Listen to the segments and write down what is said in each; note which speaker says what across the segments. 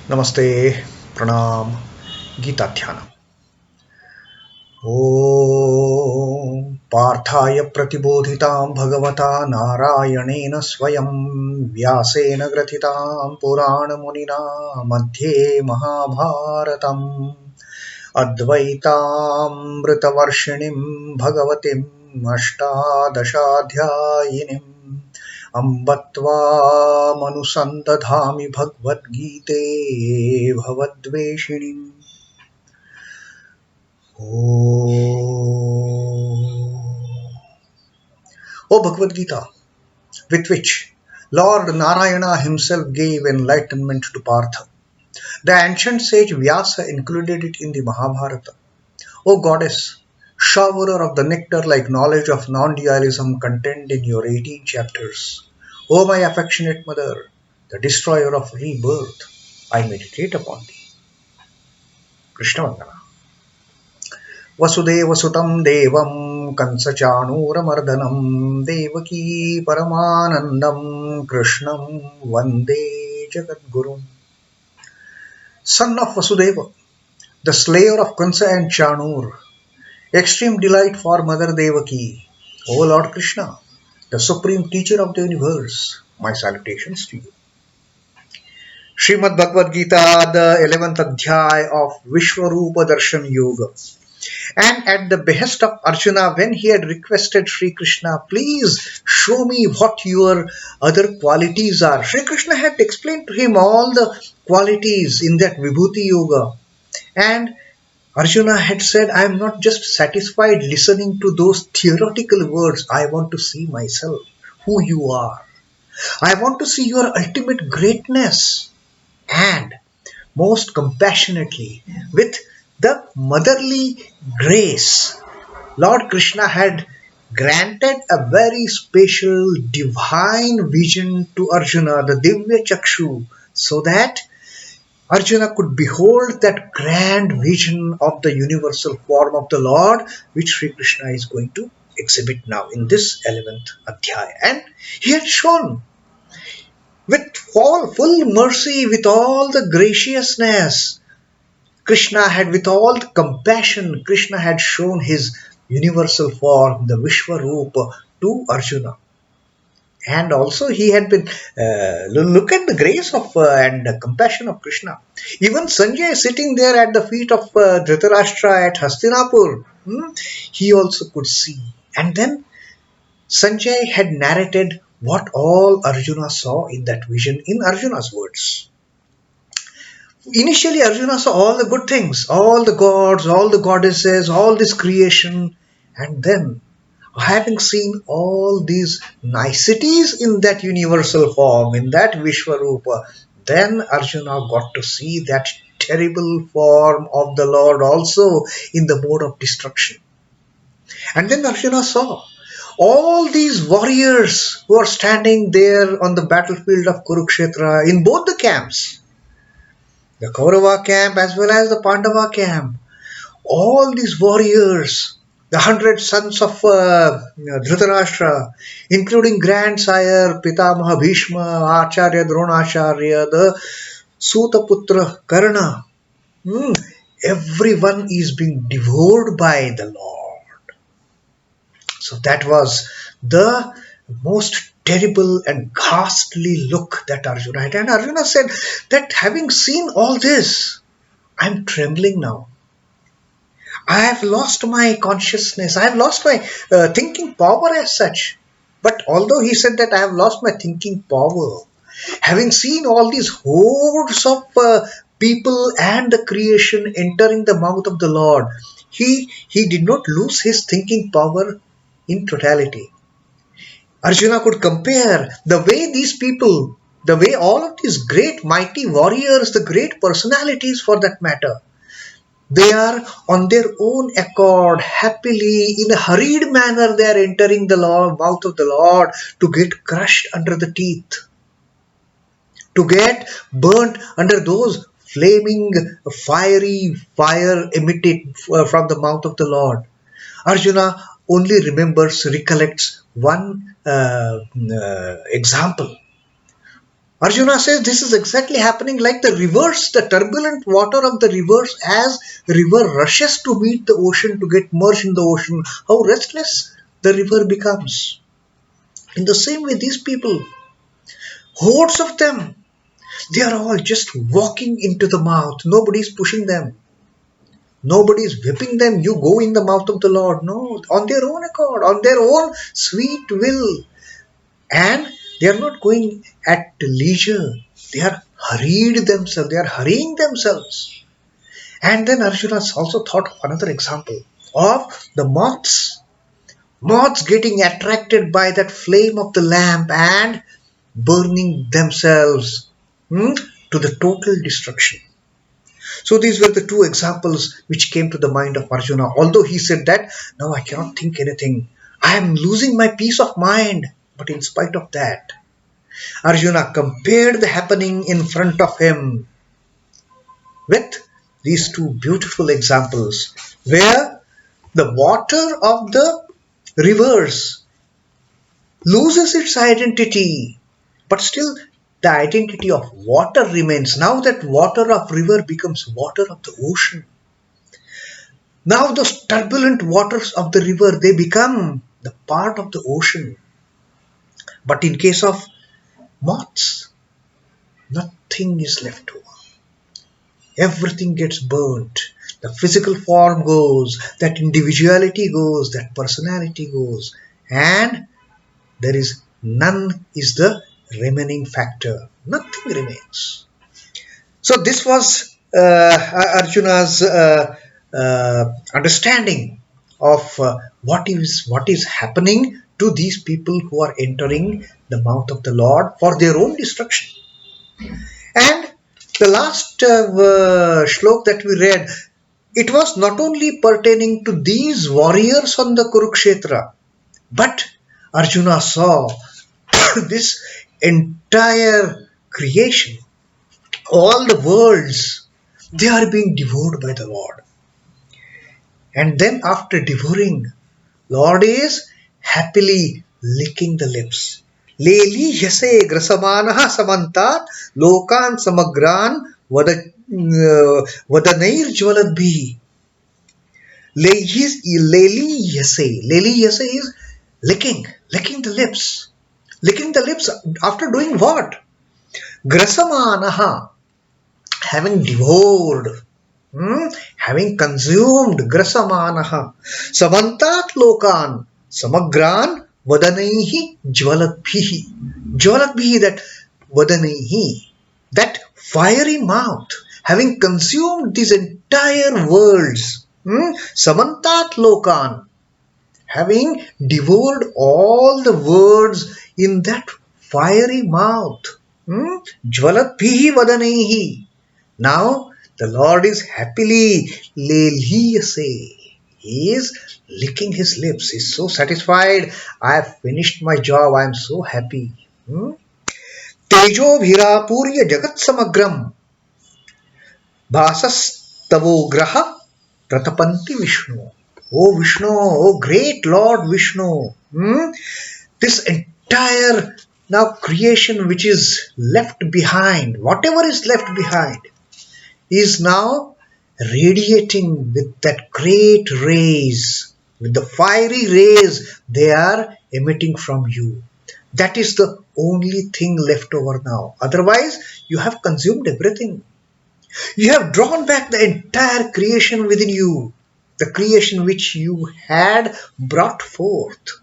Speaker 1: Namaste, Pranam, Gita Dhyana. Om Parthaya Pratibodhitam Bhagavata Narayanena Swayam Vyasena Gratitam Purana Munina Madhye Mahabharatam Advaitam Mritavarshinim Bhagavatim Ashtadashaadhyayinim Ambatva Manusandadhami Bhagavad Gite Bhavadveshinim. O Bhagavad Gita, with which Lord Narayana himself gave enlightenment to Partha. The ancient sage Vyasa included it in the Mahabharata. O Goddess, showerer of the nectar like knowledge of non-dualism contained in your 18 chapters. O my affectionate mother, the destroyer of rebirth, I meditate upon thee. Krishna Vandana. Vasudevasutam devam kansachanuramardanam devaki paramanandam krishnam vande jagadgurum. Son of Vasudeva, the slayer of Kansa and Chanur, extreme delight for Mother Devaki, O Lord Krishna, the supreme teacher of the universe, my salutations to you. Srimad Bhagavad Gita, the 11th ākhyāhi of Vishwarupa Darshan Yoga. And at the behest of Arjuna, when he had requested Sri Krishna, please show me what your other qualities are. Sri Krishna had explained to him all the qualities in that Vibhuti Yoga. And Arjuna had said, I am not just satisfied listening to those theoretical words. I want to see myself, who you are. I want to see your ultimate greatness. And most compassionately, with the motherly grace, Lord Krishna had granted a very special divine vision to Arjuna, the Divya Chakshu, so that Arjuna could behold that grand vision of the universal form of the Lord, which Sri Krishna is going to exhibit now in this 11th ākhyāhi. And he had shown with full mercy, with all the graciousness, Krishna had, with all the compassion, Krishna had shown his universal form, the Vishwarupa, to Arjuna. And also he had been, look at the grace of and the compassion of Krishna. Even Sanjay sitting there at the feet of Dhritarashtra at Hastinapur, he also could see. And then Sanjay had narrated what all Arjuna saw in that vision in Arjuna's words. Initially, Arjuna saw all the good things, all the gods, all the goddesses, all this creation. And then, having seen all these niceties in that universal form, in that Vishwarupa, then Arjuna got to see that terrible form of the Lord also in the mode of destruction. And then Arjuna saw all these warriors who are standing there on the battlefield of Kurukshetra in both the camps, the Kaurava camp as well as the Pandava camp. All these warriors, the 100 sons of Dhritarashtra, including grandsire Pitamaha Bhishma, Acharya Dronacharya, the Sutaputra Karna, everyone is being devoured by the Lord. So that was the most terrible and ghastly look that Arjuna had. And Arjuna said that having seen all this, I am trembling now. I have lost my consciousness. I have lost my thinking power as such. But although he said that I have lost my thinking power, having seen all these hordes of people and the creation entering the mouth of the Lord, he did not lose his thinking power in totality. Arjuna could compare the way these people, the way all of these great mighty warriors, the great personalities for that matter, they are on their own accord, happily, in a hurried manner, they are entering the mouth of the Lord to get crushed under the teeth, to get burnt under those flaming, fiery fire emitted from the mouth of the Lord. Arjuna only recollects one example. Arjuna says this is exactly happening like the rivers, the turbulent water of the rivers as river rushes to meet the ocean to get merged in the ocean. How restless the river becomes. In the same way, these people, hordes of them, they are all just walking into the mouth. Nobody is pushing them. Nobody is whipping them. You go in the mouth of the Lord. No, on their own accord, on their own sweet will. And they are not going at leisure. They are hurried themselves. They are hurrying themselves. And then Arjuna also thought of another example of the moths. Moths getting attracted by that flame of the lamp and burning themselves to the total destruction. So these were the two examples which came to the mind of Arjuna. Although he said that, now I cannot think anything. I am losing my peace of mind. But in spite of that, Arjuna compared the happening in front of him with these two beautiful examples where the water of the rivers loses its identity, but still the identity of water remains. Now that water of river becomes water of the ocean. Now those turbulent waters of the river, they become the part of the ocean. But in case of moths, nothing is left over. Everything gets burnt. The physical form goes, that individuality goes, that personality goes, and there is none is the remaining factor. Nothing remains. So this was Arjuna's understanding of what is happening to these people who are entering the mouth of the Lord for their own destruction. And the last shlok that we read, it was not only pertaining to these warriors on the Kurukshetra, but Arjuna saw this entire creation, all the worlds, they are being devoured by the Lord. And then after devouring, Lord is happily licking the lips. Leli yase grasamanaha samantat lokan samagran vadanair jvaladbhi. Leli yase is licking the lips. Licking the lips after doing what? Grasamanaha, having devoured, having consumed, grasamanaha, samantat lokan, samagran, vadanaihi, jvaladbhihi, that vadanaihi, that fiery mouth, having consumed these entire worlds, samantat lokan, having devoured all the words in that fiery mouth, jvaladbhihi vadanaihi. Now the Lord is happily leliyase. He is licking his lips. He is so satisfied. I have finished my job. I am so happy. Tejo bhirapurya jagat samagram bhasas tavo graha pratapanti Vishnu. Oh Vishnu, oh great Lord Vishnu. This entire now creation which is left behind, whatever is left behind, is now radiating with that great rays, with the fiery rays they are emitting from you. That is the only thing left over now. Otherwise, you have consumed everything. You have drawn back the entire creation within you, the creation which you had brought forth,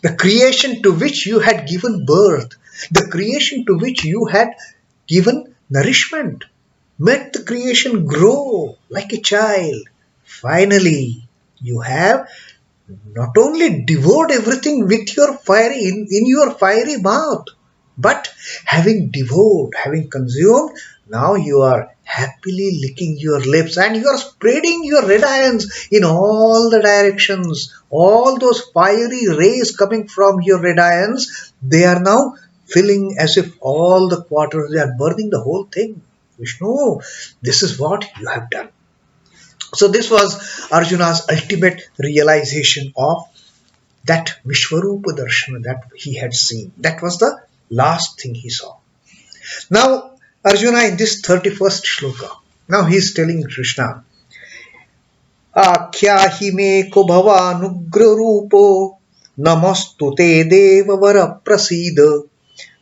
Speaker 1: the creation to which you had given birth, the creation to which you had given nourishment. Let the creation grow like a child. Finally, you have not only devoured everything with your fiery in your fiery mouth, but having devoured, having consumed, now you are happily licking your lips and you are spreading your red irons in all the directions. All those fiery rays coming from your red irons, they are now filling as if all the quarters, they are burning the whole thing. Vishnu, this is what you have done. So this was Arjuna's ultimate realization of that Vishwarupa Darshana that he had seen. That was the last thing he saw. Now, Arjuna in this 31st shloka, now he is telling Krishna, ākhyāhi me ko bhavānugrarūpo namo'stu te devavara prasīda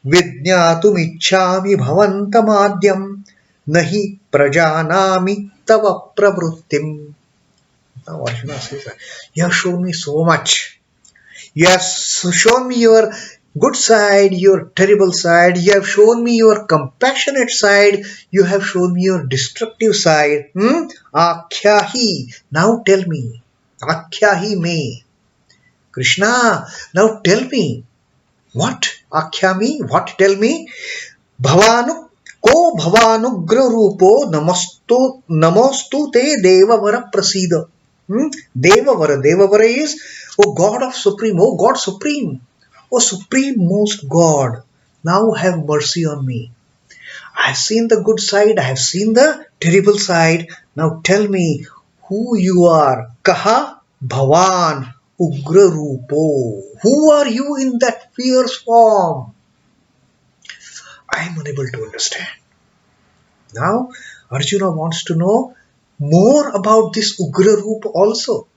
Speaker 1: vijñātumicchāmi bhavantamādyaṃ nahi prajānāmi tava pravṛttim. Now Arjuna says, you have shown me so much. You have shown me your good side, your terrible side. You have shown me your compassionate side. You have shown me your destructive side. ākhyāhi. Now tell me. ākhyāhi me. Krishna, now tell me. What? ākhyāmi? What? Tell me. bhavānugrarūpo namo'stu te devavara prasīda. Devavara. Devavara is, O God of Supreme, O God Supreme, O Supreme Most God, now have mercy on me. I have seen the good side, I have seen the terrible side. Now tell me who you are. Kaha Bhavan Ugrarūpo. Who are you in that fierce form? I am unable to understand. Now Arjuna wants to know more about this Ugrarūpa also.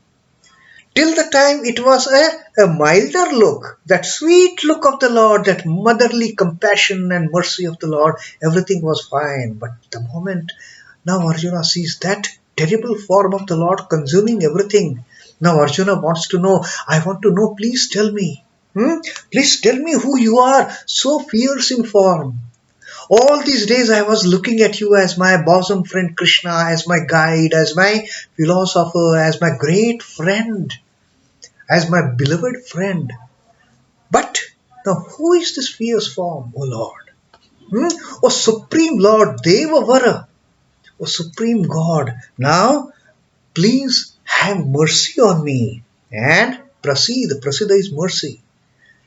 Speaker 1: Till the time it was a milder look, that sweet look of the Lord, that motherly compassion and mercy of the Lord, everything was fine. But the moment now Arjuna sees that terrible form of the Lord consuming everything, now Arjuna wants to know, I want to know, please tell me. Please tell me who you are, so fierce in form. All these days I was looking at you as my bosom friend Krishna, as my guide, as my philosopher, as my great friend, as my beloved friend. But now who is this fierce form, O Lord? O Supreme Lord, Devavara, O Supreme God, now please have mercy on me. And prasīda, prasīda is mercy.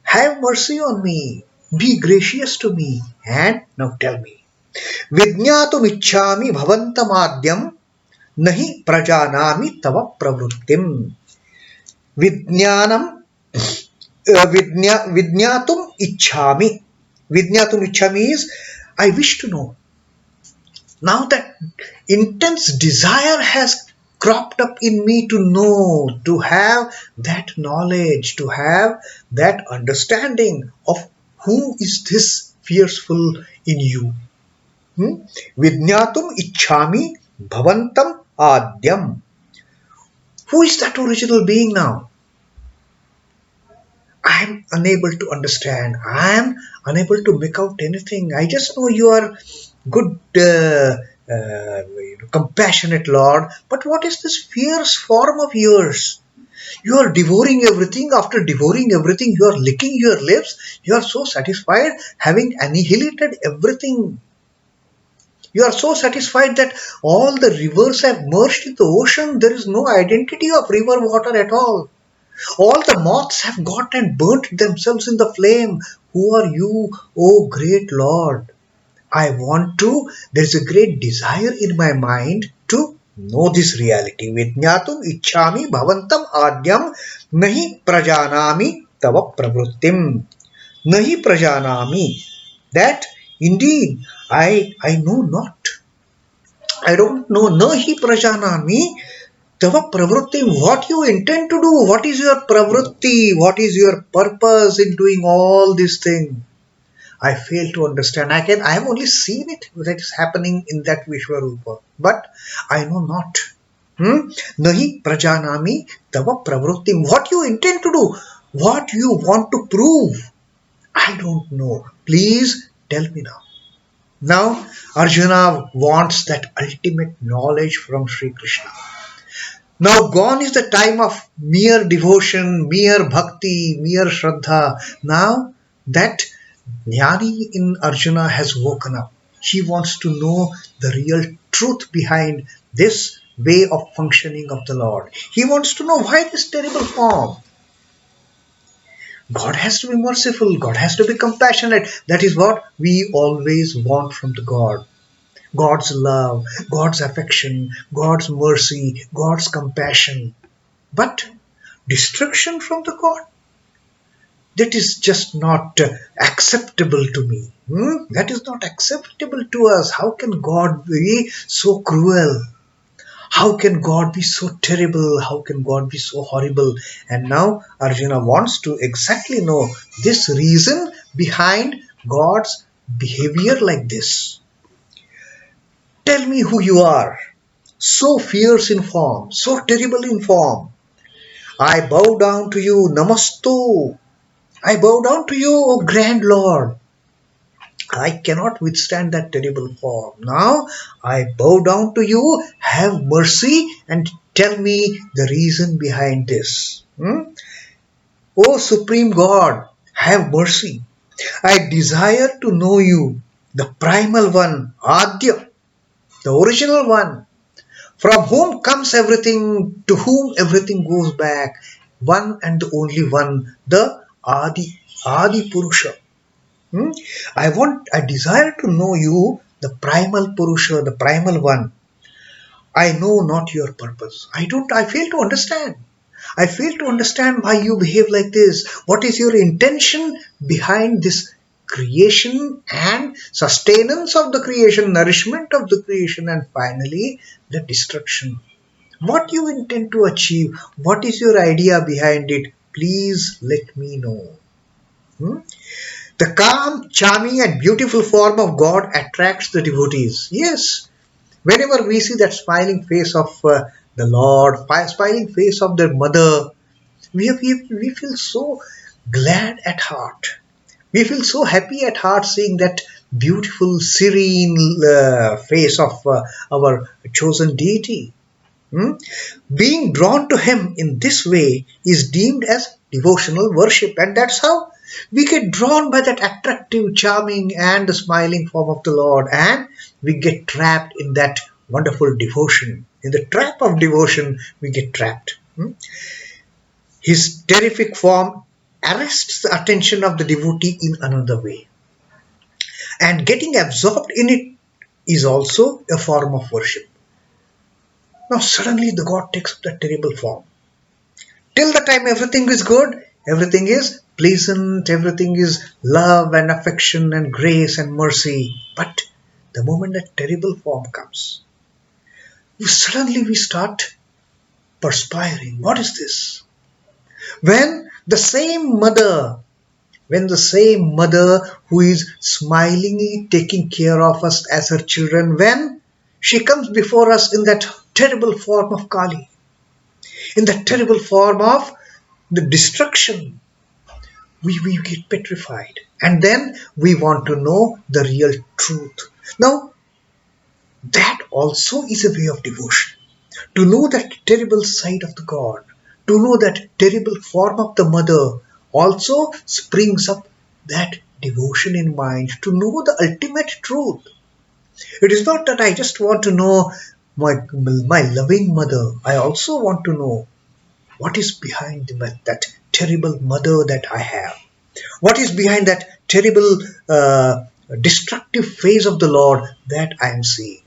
Speaker 1: Have mercy on me. Be gracious to me. And now tell me. vijñātumicchāmi bhavantamādyaṃ nahi prajānāmi tava pravṛttim. Vijñātum ichchāmi. Vijñātum ichchāmi is, I wish to know. Now that intense desire has cropped up in me to know, to have that knowledge, to have that understanding of who is this fierceful in you. Vijñātum ichchāmi bhavantamādyaṃ. Who is that original being now? I am unable to understand. I am unable to make out anything. I just know you are good, compassionate Lord. But what is this fierce form of yours? You are devouring everything. After devouring everything, you are licking your lips. You are so satisfied, having annihilated everything. You are so satisfied that all the rivers have merged in the ocean. There is no identity of river water at all. All the moths have got and burnt themselves in the flame. Who are you, O great Lord? I want to, there is a great desire in my mind to know this reality. Vijñātum ichchāmi bhavantamādyaṃ nahi prajānāmi tava pravṛttim. Nahi prajānāmi. That indeed I know not. I don't know. Nahi prajānāmi tava pravṛttim. What you intend to do? What is your pravṛtti? What is your purpose in doing all these things? I fail to understand. I have only seen it that is happening in that Vishwarupa, but I know not. Nahi prajānāmi tava pravṛttim. What you intend to do? What you want to prove? I don't know. Please tell me now. Now Arjuna wants that ultimate knowledge from Sri Krishna. Now gone is the time of mere devotion, mere bhakti, mere shraddha. Now that Jnani in Arjuna has woken up. He wants to know the real truth behind this way of functioning of the Lord. He wants to know why this terrible form. God has to be merciful. God has to be compassionate. That is what we always want from the God. God's love, God's affection, God's mercy, God's compassion. But destruction from the God, that is just not acceptable to me. That is not acceptable to us. How can God be so cruel? How can God be so terrible? How can God be so horrible? And now Arjuna wants to exactly know this reason behind God's behavior like this. Tell me who you are. So fierce in form, so terrible in form. I bow down to you, namo'stu. I bow down to you, O grand Lord. I cannot withstand that terrible form. Now I bow down to you, have mercy and tell me the reason behind this. O Supreme God, have mercy. I desire to know you, the Primal One, ākhyāhi, the original one, from whom comes everything, to whom everything goes back, one and the only one, the Adi Purusha. I desire to know you, the primal Purusha, the primal one. I know not your purpose. I fail to understand. I fail to understand why you behave like this. What is your intention behind this creation and sustenance of the creation, nourishment of the creation, and finally the destruction? What you intend to achieve? What is your idea behind it? Please let me know. The calm, charming and beautiful form of God attracts the devotees. Yes, whenever we see that smiling face of the Lord, smiling face of their mother, we feel so glad at heart. We feel so happy at heart seeing that beautiful, serene face of our chosen deity. Being drawn to him in this way is deemed as devotional worship, and that's how we get drawn by that attractive, charming and the smiling form of the Lord, and we get trapped in that wonderful devotion. In the trap of devotion we get trapped. His terrific form arrests the attention of the devotee in another way, and getting absorbed in it is also a form of worship. Now suddenly the God takes up that terrible form. Till the time everything is good, everything is pleasant, everything is love and affection and grace and mercy. But the moment that terrible form comes, suddenly we start perspiring. What is this? When the same mother who is smilingly taking care of us as her children, when she comes before us in that terrible form of Kali, in that terrible form of the destruction, we get petrified. And then we want to know the real truth. Now, that also is a way of devotion. To know that terrible side of the God, to know that terrible form of the mother, also springs up that devotion in mind, to know the ultimate truth. It is not that I just want to know my loving mother. I also want to know what is behind that terrible mother that I have. What is behind that terrible destructive face of the Lord that I am seeing.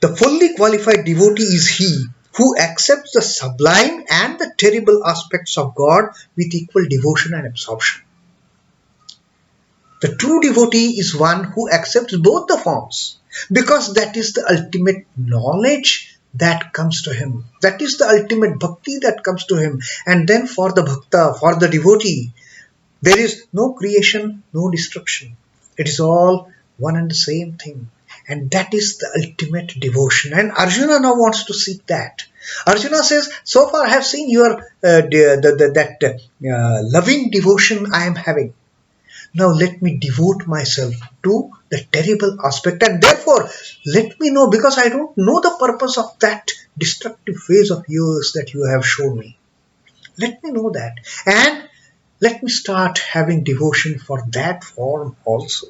Speaker 1: The fully qualified devotee is he who accepts the sublime and the terrible aspects of God with equal devotion and absorption. The true devotee is one who accepts both the forms, because that is the ultimate knowledge that comes to him. That is the ultimate bhakti that comes to him. And then for the bhakta, for the devotee, there is no creation, no destruction. It is all one and the same thing. And that is the ultimate devotion. And Arjuna now wants to seek that. Arjuna says, so far I have seen your loving devotion I am having. Now let me devote myself to the terrible aspect, and therefore let me know, because I don't know the purpose of that destructive phase of yours that you have shown me. Let me know that, and let me start having devotion for that form also.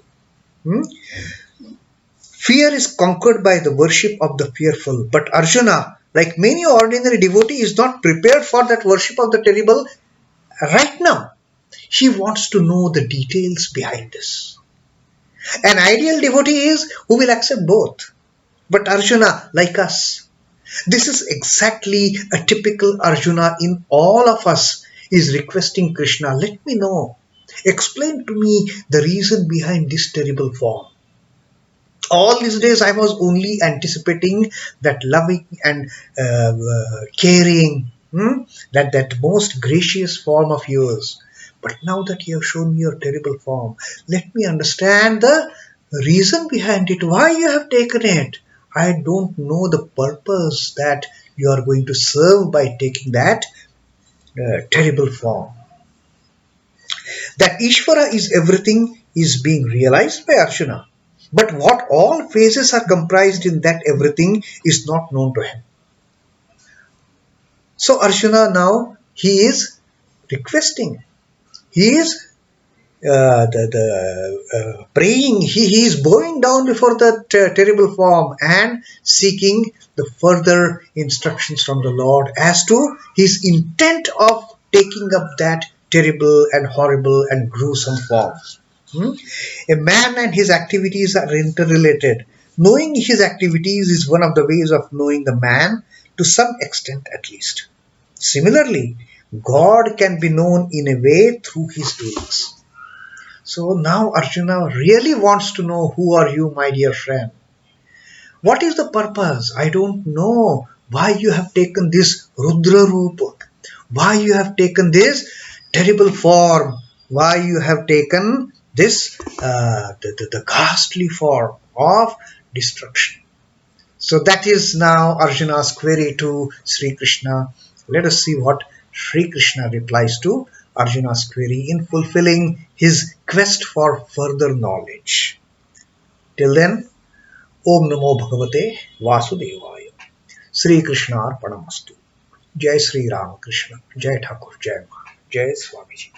Speaker 1: Fear is conquered by the worship of the fearful, but Arjuna, like many ordinary devotee, is not prepared for that worship of the terrible right now. He wants to know the details behind this. An ideal devotee is who will accept both. But Arjuna, like us, this is exactly a typical Arjuna in all of us, is requesting Krishna, let me know. Explain to me the reason behind this terrible form. All these days I was only anticipating that loving and caring, that most gracious form of yours. But now that you have shown me your terrible form, let me understand the reason behind it, why you have taken it. I don't know the purpose that you are going to serve by taking that terrible form. That Ishvara is everything is being realized by Arjuna. But what all phases are comprised in that everything is not known to him. So Arjuna now, he is requesting. He is praying. He is bowing down before that terrible form and seeking the further instructions from the Lord as to his intent of taking up that terrible and horrible and gruesome form. A man and his activities are interrelated. Knowing his activities is one of the ways of knowing the man, to some extent at least. Similarly, God can be known in a way through his doings. So now Arjuna really wants to know, who are you, my dear friend? What is the purpose? I don't know why you have taken this Rudra Rupa, why you have taken this terrible form, why you have taken this the ghastly form of destruction. So that is now Arjuna's query to Sri Krishna. Let us see what Sri Krishna replies to Arjuna's query in fulfilling his quest for further knowledge. Till then, Om Namo Bhagavate Vasudevaya. Sri Krishna Arpanamastu. Jai Sri Ram Krishna. Jai Thakur. Jai Ma. Jai Swamiji.